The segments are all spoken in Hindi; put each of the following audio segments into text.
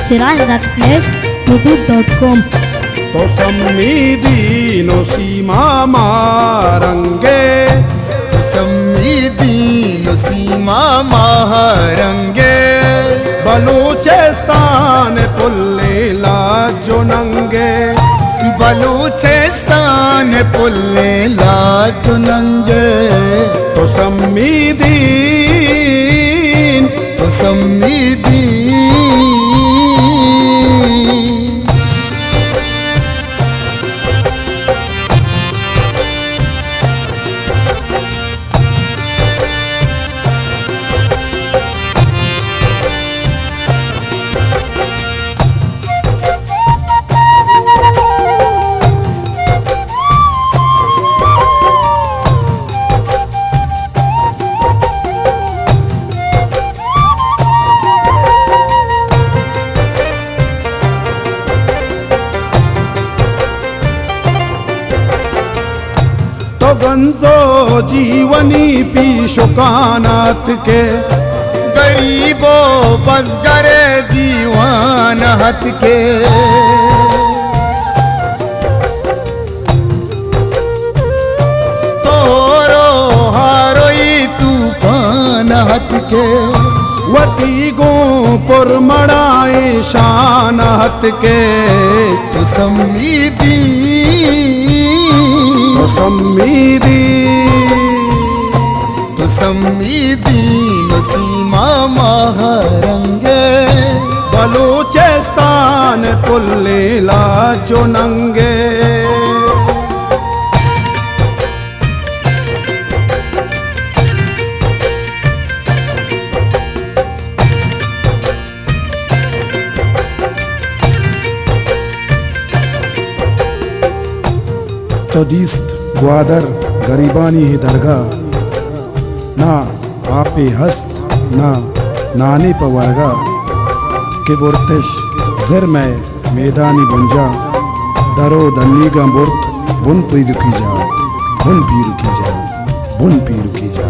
siraj.youtube.com। तो सम्मीदीनो सीमा मारंगे, तो सम्मीदीनो सीमा महारंगे, बलूचिस्तान पुल्लेला जो नंगे, बलूचिस्तान पुल्लेला जो नंगे। तो सम्मीदीन, तो सम्मीदीन, तो गंजो जीवनी पीशुकानात के, गरीबो बसगरे दीवान हत के। तोरो हारोई तूफान हत के, वती गो पुरमड़ाए शान हत के। तो सम्मीदीन, तो सम्मीदीन, तो सम्मीदीन सीमा महारंगे, बलूचिस्तान पुल्लेला जो नंगे। तो दीस्त ग्वादर गरीबानी ही दरगाह, ना आपे हस्त ना नाने पवागा के बुरतिश जर में मैदानी बुंजा, दरो दन्नी का बुर्त बुन पी रुकी जा, बुन पी रुकी जा, बुन पी रुकी जा।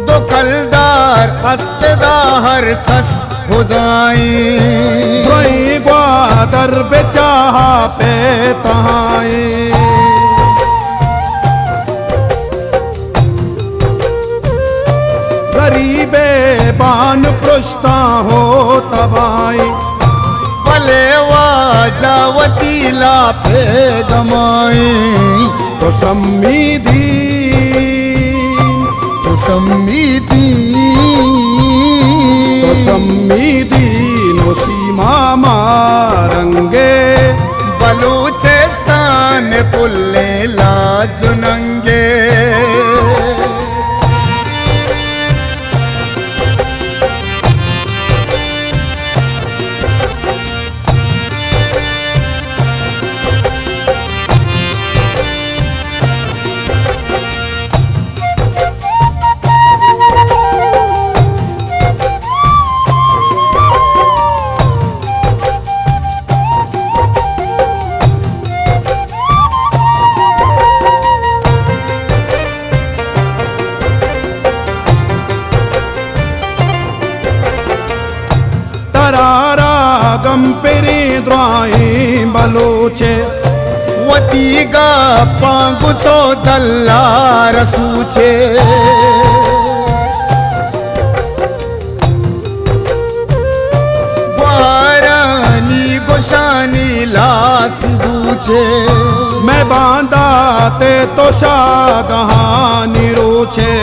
दो कलदार हस्तदा हर कस खुदाई, रोई ग्वादर बेचाहा पे तहाए, गरीबे बान पृष्ठा हो तबाई, भले वाजावती लाफे गमाई। तो सम्मीदीन, तो सम्मीदीन, तो सम्मीदीन सीमा मारंगे, बलूचिस्तान पुल्लेला जो नंगे। तरारा गम पेरे द्राए बलोचे, वतीगा पांगु तो दल्ला रसूचे। वारानी गोशानी लास बूचे, मैं बांधा ते तो शादहानी रोचे।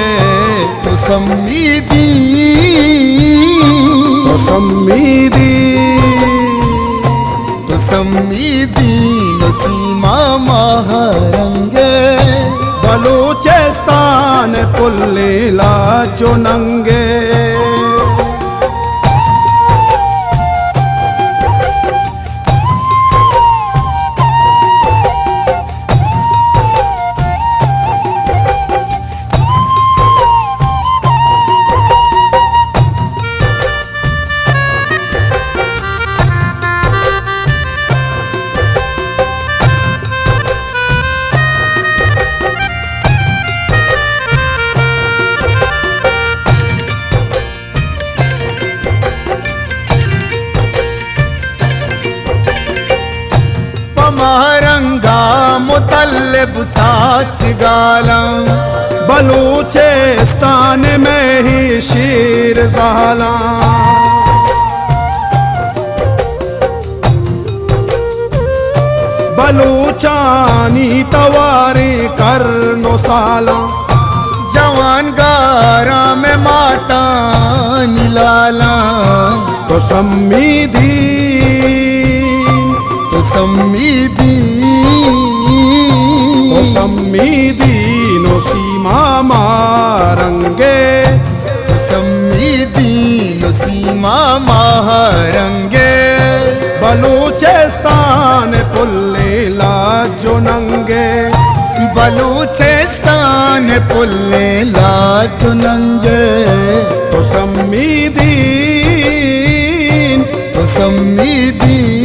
तो सम्मीदीन, तो सम्मीदीन, तो सम्मीदीन सीमा महारंगे, बलूचिस्तान पुल्लेला जो नंगे। महारंगा मुतल्लिब साच गाला बलूचिस्तान में ही शीर ज़ाला बलूचानी तवारी करनो साला जवान गारा में माता निलाला तो सम्मीदीन तो सम्मीदीन सीमा मारंगे तो सम्मीदीन सीमा महारंगे बलूचिस्तान पुल्ले लाजो नंगे बलूचिस्तान पुल्ले लाजो नंगे तो सम्मीदीन तो सम्मीदीन